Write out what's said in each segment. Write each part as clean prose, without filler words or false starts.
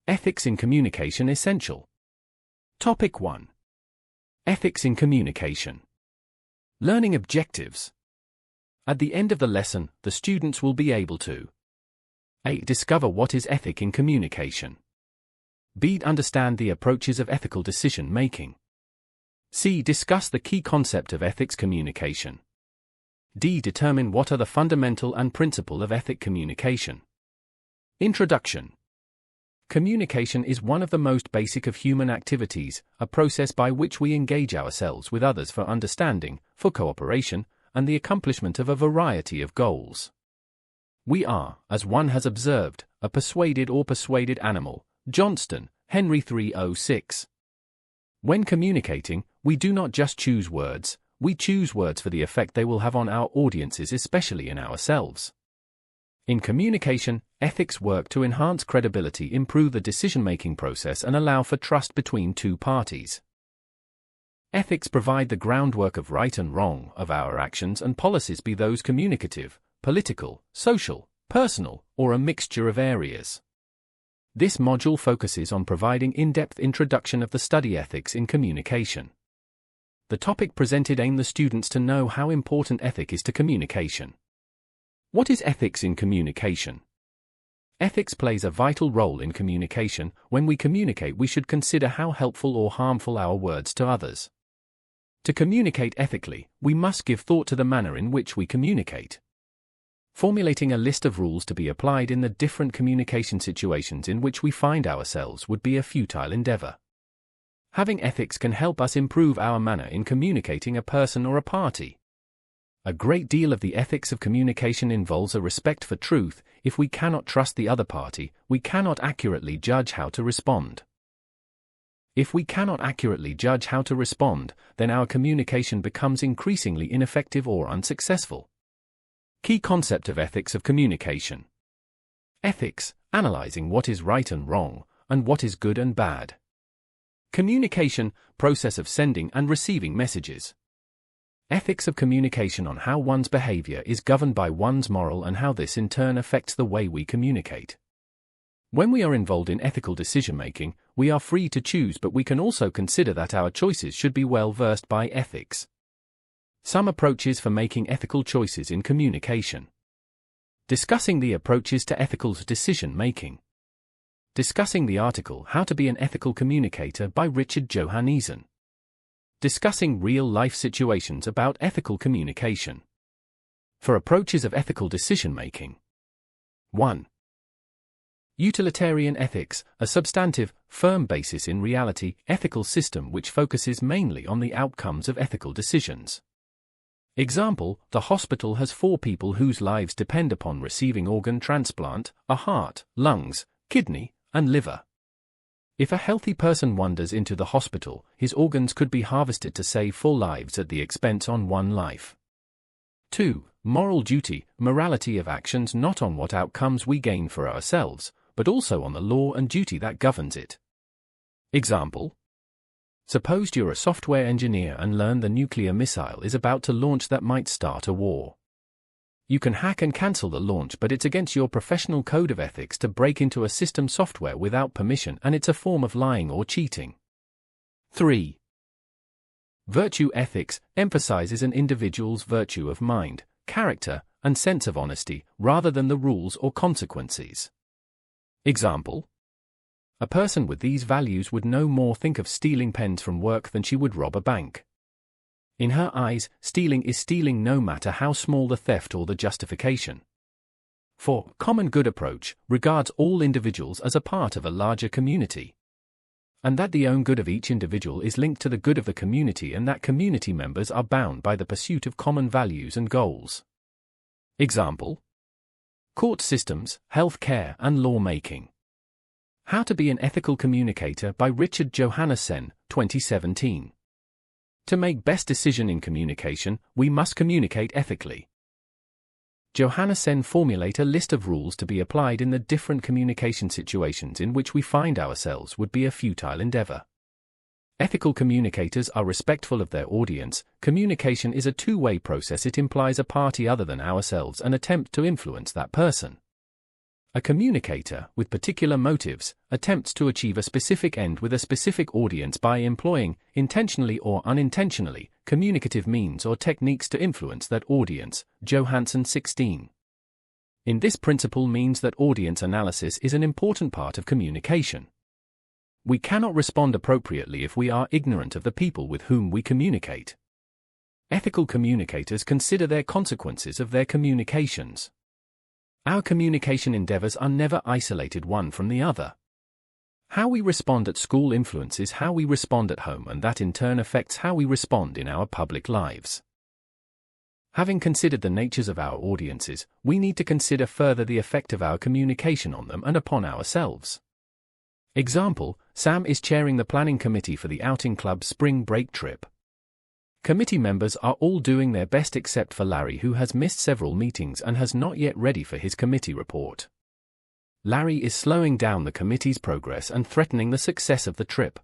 Ethics in communication essential. Topic 1. Ethics in communication. Learning objectives. At the end of the lesson, the students will be able to A. Discover what is ethic in communication. B. Understand the approaches of ethical decision-making. C. Discuss the key concept of ethics communication. D. Determine what are the fundamental and principle of ethic communication. Introduction. Communication is one of the most basic of human activities, a process by which we engage ourselves with others for understanding, for cooperation, and the accomplishment of a variety of goals. We are, as one has observed, a persuaded or persuaded animal. Johnston, Henry 306. When communicating, we do not just choose words, we choose words for the effect they will have on our audiences, especially in ourselves. In communication, ethics work to enhance credibility, improve the decision-making process, and allow for trust between two parties. Ethics provide the groundwork of right and wrong of our actions and policies, be those communicative, political, social, personal, or a mixture of areas. This module focuses on providing in-depth introduction of the study ethics in communication. The topic presented aims the students to know how important ethic is to communication. What is ethics in communication? Ethics plays a vital role in communication. When we communicate, we should consider how helpful or harmful our words to others. To communicate ethically, we must give thought to the manner in which we communicate. Formulating a list of rules to be applied in the different communication situations in which we find ourselves would be a futile endeavor. Having ethics can help us improve our manner in communicating a person or a party. A great deal of the ethics of communication involves a respect for truth. If we cannot trust the other party, we cannot accurately judge how to respond. If we cannot accurately judge how to respond, then our communication becomes increasingly ineffective or unsuccessful. Key concept of ethics of communication. Ethics, analyzing what is right and wrong, and what is good and bad. Communication, process of sending and receiving messages. Ethics of communication on how one's behavior is governed by one's moral and how this in turn affects the way we communicate. When we are involved in ethical decision-making, we are free to choose, but we can also consider that our choices should be well versed by ethics. Some approaches for making ethical choices in communication. Discussing the approaches to ethical decision-making. Discussing the article How to be an Ethical Communicator by Richard Johannessen. Discussing real-life situations about ethical communication. For approaches of ethical decision-making. 1. Utilitarian ethics, a substantive, firm basis in reality, ethical system which focuses mainly on the outcomes of ethical decisions. Example, the hospital has 4 people whose lives depend upon receiving organ transplant, a heart, lungs, kidney, and liver. If a healthy person wanders into the hospital, his organs could be harvested to save 4 lives at the expense on 1 life. 2. Moral duty, morality of actions not on what outcomes we gain for ourselves, but also on the law and duty that governs it. Example. Suppose you're a software engineer and learn the nuclear missile is about to launch that might start a war. You can hack and cancel the launch, but it's against your professional code of ethics to break into a system software without permission, and it's a form of lying or cheating. 3. Virtue ethics emphasizes an individual's virtue of mind, character, and sense of honesty, rather than the rules or consequences. Example. A person with these values would no more think of stealing pens from work than she would rob a bank. In her eyes, stealing is stealing no matter how small the theft or the justification. 4. Common good approach regards all individuals as a part of a larger community, and that the own good of each individual is linked to the good of the community, and that community members are bound by the pursuit of common values and goals. Example. Court systems, health care, and law-making. How to be an Ethical Communicator by Richard Johannessen, 2017. To make best decision in communication, we must communicate ethically. Johannessen formulate a list of rules to be applied in the different communication situations in which we find ourselves would be a futile endeavor. Ethical communicators are respectful of their audience. Communication is a two-way process. It implies a party other than ourselves and attempt to influence that person. A communicator, with particular motives, attempts to achieve a specific end with a specific audience by employing, intentionally or unintentionally, communicative means or techniques to influence that audience. Johansson 16. In this principle means that audience analysis is an important part of communication. We cannot respond appropriately if we are ignorant of the people with whom we communicate. Ethical communicators consider their consequences of their communications. Our communication endeavors are never isolated one from the other. How we respond at school influences how we respond at home, and that in turn affects how we respond in our public lives. Having considered the natures of our audiences, we need to consider further the effect of our communication on them and upon ourselves. Example: Sam is chairing the planning committee for the outing club's spring break trip. Committee members are all doing their best except for Larry, who has missed several meetings and has not yet ready for his committee report. Larry is slowing down the committee's progress and threatening the success of the trip.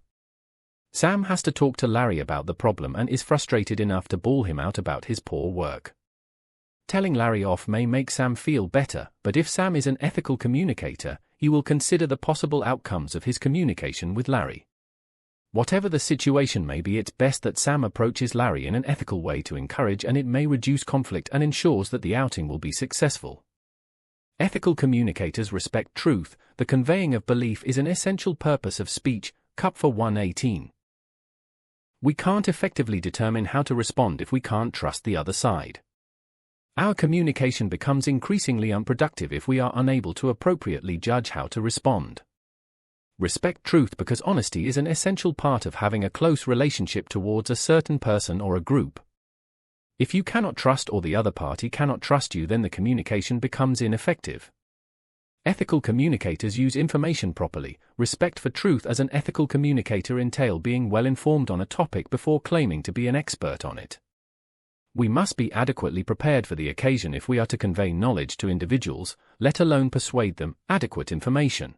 Sam has to talk to Larry about the problem and is frustrated enough to bawl him out about his poor work. Telling Larry off may make Sam feel better, but if Sam is an ethical communicator, he will consider the possible outcomes of his communication with Larry. Whatever the situation may be, it's best that Sam approaches Larry in an ethical way to encourage, and it may reduce conflict and ensures that the outing will be successful. Ethical communicators respect truth. The conveying of belief is an essential purpose of speech. Kupfer 118. We can't effectively determine how to respond if we can't trust the other side. Our communication becomes increasingly unproductive if we are unable to appropriately judge how to respond. Respect truth because honesty is an essential part of having a close relationship towards a certain person or a group. If you cannot trust or the other party cannot trust you, then the communication becomes ineffective. Ethical communicators use information properly. Respect for truth as an ethical communicator entail being well informed on a topic before claiming to be an expert on it. We must be adequately prepared for the occasion if we are to convey knowledge to individuals, let alone persuade them. Adequate information.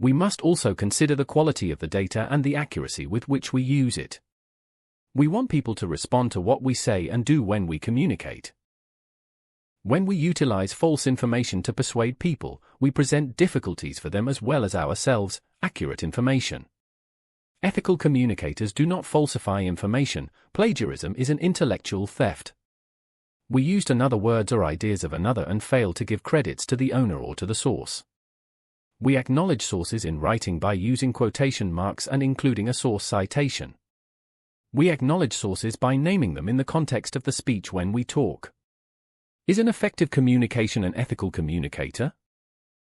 We must also consider the quality of the data and the accuracy with which we use it. We want people to respond to what we say and do when we communicate. When we utilize false information to persuade people, we present difficulties for them as well as ourselves. Accurate information. Ethical communicators do not falsify information. Plagiarism is an intellectual theft. We used another words or ideas of another and failed to give credits to the owner or to the source. We acknowledge sources in writing by using quotation marks and including a source citation. We acknowledge sources by naming them in the context of the speech when we talk. Is an effective communication an ethical communicator?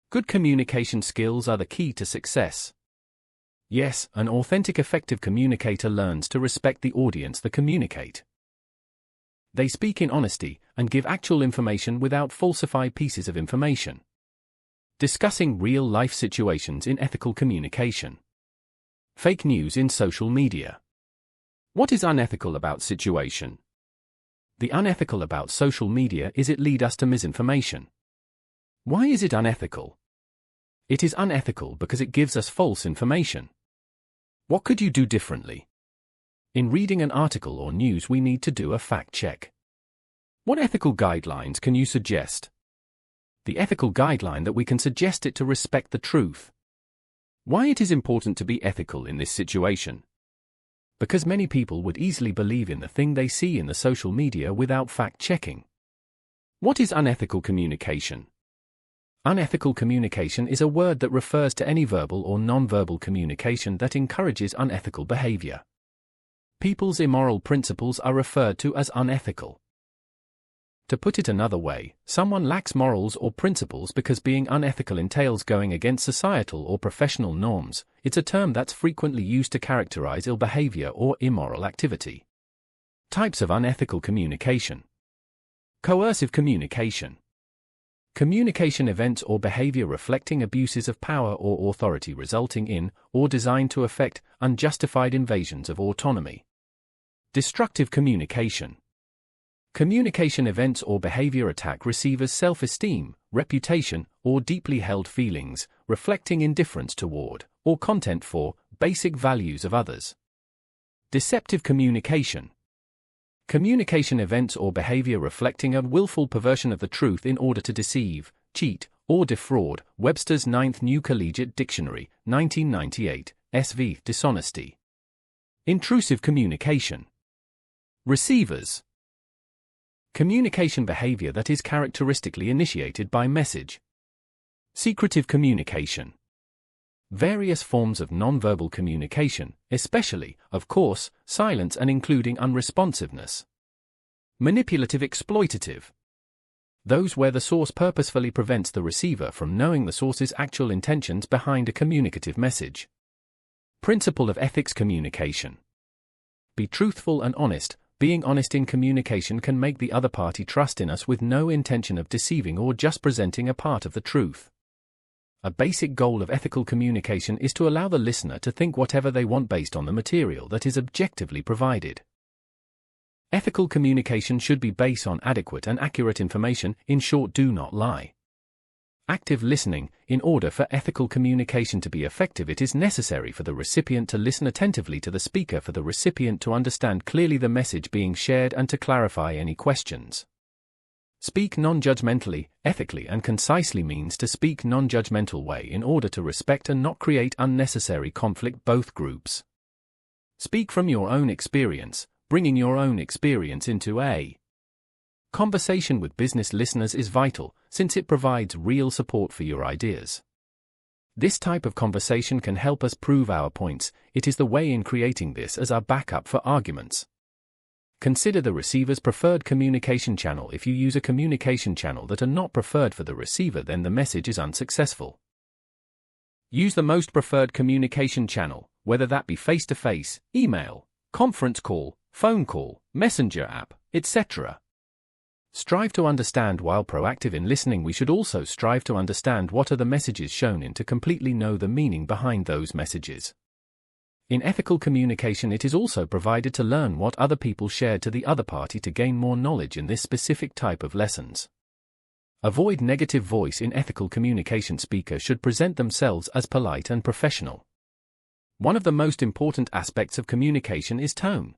Good communication skills are the key to success. Yes, an authentic effective communicator learns to respect the audience they communicate. They speak in honesty and give actual information without falsify pieces of information. Discussing real-life situations in ethical communication. Fake news in social media. What is unethical about situation? The unethical about social media is it lead us to misinformation. Why is it unethical? It is unethical because it gives us false information. What could you do differently? In reading an article or news, we need to do a fact check. What ethical guidelines can you suggest? The ethical guideline that we can suggest it to respect the truth. Why it is important to be ethical in this situation? Because many people would easily believe in the thing they see in the social media without fact-checking. What is unethical communication? Unethical communication is a word that refers to any verbal or non-verbal communication that encourages unethical behavior. People's immoral principles are referred to as unethical. To put it another way, someone lacks morals or principles because being unethical entails going against societal or professional norms. It's a term that's frequently used to characterize ill behavior or immoral activity. Types of unethical communication. Coercive communication. Communication events or behavior reflecting abuses of power or authority resulting in, or designed to effect, unjustified invasions of autonomy. Destructive communication. Communication events or behavior attack receivers' self-esteem, reputation, or deeply held feelings, reflecting indifference toward, or content for, basic values of others. Deceptive communication. Communication events or behavior reflecting a willful perversion of the truth in order to deceive, cheat, or defraud, Webster's 9th New Collegiate Dictionary, 1998, SV, dishonesty. Intrusive communication. Receivers. Communication behavior that is characteristically initiated by message. Secretive communication. Various forms of nonverbal communication, especially, of course, silence and including unresponsiveness. Manipulative exploitative. Those where the source purposefully prevents the receiver from knowing the source's actual intentions behind a communicative message. Principle of ethics communication. Be truthful and honest. Being honest in communication can make the other party trust in us with no intention of deceiving or just presenting a part of the truth. A basic goal of ethical communication is to allow the listener to think whatever they want based on the material that is objectively provided. Ethical communication should be based on adequate and accurate information, in short, do not lie. Active listening. In order for ethical communication to be effective, it is necessary for the recipient to listen attentively to the speaker, for the recipient to understand clearly the message being shared, and to clarify any questions. Speak non-judgmentally. Ethically and concisely means to speak non-judgmental way in order to respect and not create unnecessary conflict both groups. Speak from your own experience. Bringing your own experience into a conversation with business listeners is vital, since it provides real support for your ideas. This type of conversation can help us prove our points. It is the way in creating this as our backup for arguments. Consider the receiver's preferred communication channel. If you use a communication channel that are not preferred for the receiver, then the message is unsuccessful. Use the most preferred communication channel, whether that be face-to-face, email, conference call, phone call, messenger app, etc. Strive to understand. While proactive in listening, we should also strive to understand what are the messages shown in to completely know the meaning behind those messages. In ethical communication, it is also provided to learn what other people shared to the other party to gain more knowledge in this specific type of lessons. Avoid negative voice. In ethical communication, speakers should present themselves as polite and professional. One of the most important aspects of communication is tone.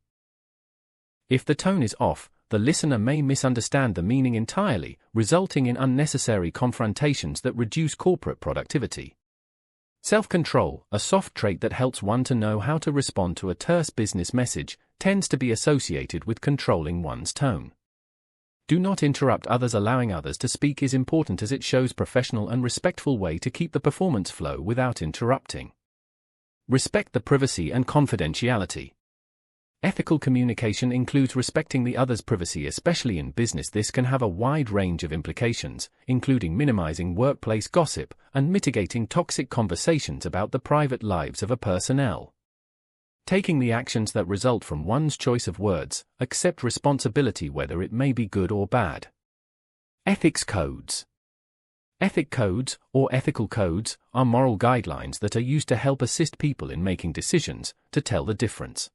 If the tone is off, the listener may misunderstand the meaning entirely, resulting in unnecessary confrontations that reduce corporate productivity. Self-control, a soft trait that helps one to know how to respond to a terse business message, tends to be associated with controlling one's tone. Do not interrupt others. Allowing others to speak is important as it shows professional and respectful way to keep the performance flow without interrupting. Respect the privacy and confidentiality. Ethical communication includes respecting the other's privacy, especially in business. This can have a wide range of implications, including minimizing workplace gossip and mitigating toxic conversations about the private lives of a personnel. Taking the actions that result from one's choice of words, accept responsibility whether it may be good or bad. Ethics codes. Ethic codes, or ethical codes, are moral guidelines that are used to help assist people in making decisions, to tell the difference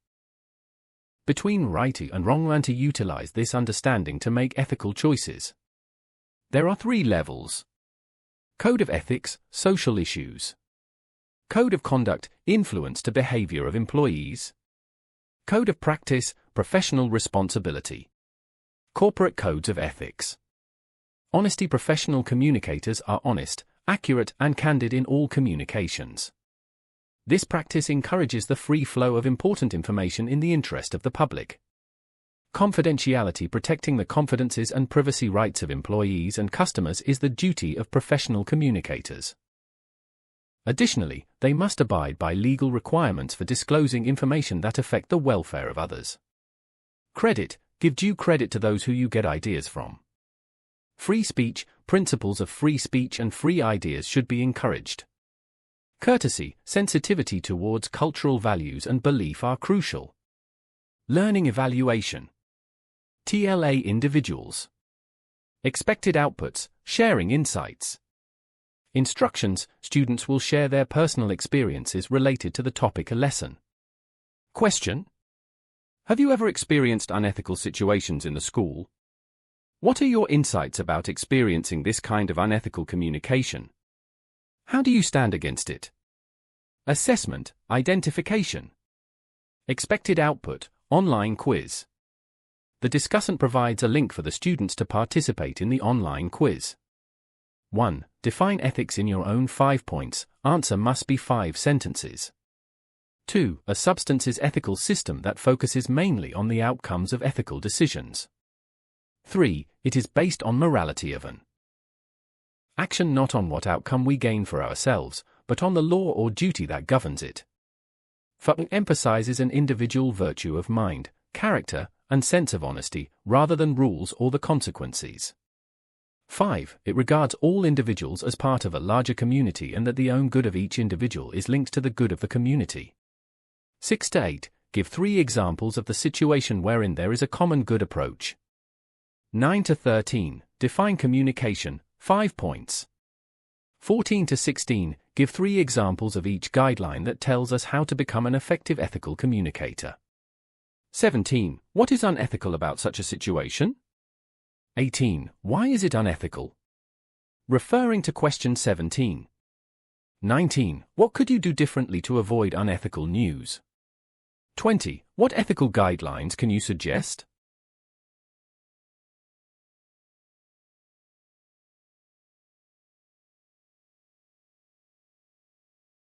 between right and wrong and to utilize this understanding to make ethical choices. There are 3 levels. Code of ethics, social issues. Code of conduct, influence to behavior of employees. Code of practice, professional responsibility. Corporate codes of ethics. Honesty. Professional communicators are honest, accurate, and candid in all communications. This practice encourages the free flow of important information in the interest of the public. Confidentiality. Protecting the confidences and privacy rights of employees and customers is the duty of professional communicators. Additionally, they must abide by legal requirements for disclosing information that affect the welfare of others. Credit. Give due credit to those who you get ideas from. Free speech. Principles of free speech and free ideas should be encouraged. Courtesy, sensitivity towards cultural values and belief are crucial. Learning evaluation. TLA. Individuals. Expected outputs, sharing insights. Instructions. Students will share their personal experiences related to the topic a lesson. Question. Have you ever experienced unethical situations in the school? What are your insights about experiencing this kind of unethical communication? How do you stand against it? Assessment, identification. Expected output, online quiz. The discussant provides a link for the students to participate in the online quiz. 1. Define ethics in your own 5 points. Answer must be 5 sentences. 2. A substance is ethical system that focuses mainly on the outcomes of ethical decisions. 3. It is based on morality of an action, not on what outcome we gain for ourselves, but on the law or duty that governs it. 4. Emphasizes an individual virtue of mind, character, and sense of honesty, rather than rules or the consequences. 5. It regards all individuals as part of a larger community and that the own good of each individual is linked to the good of the community. 6 to 8. Give 3 examples of the situation wherein there is a common good approach. 9 to 13. Define communication, 5 points. 14 to 16. Give 3 examples of each guideline that tells us how to become an effective ethical communicator. 17. What is unethical about such a situation? 18. Why is it unethical? Referring to question 17. 19. What could you do differently to avoid unethical news? 20. What ethical guidelines can you suggest?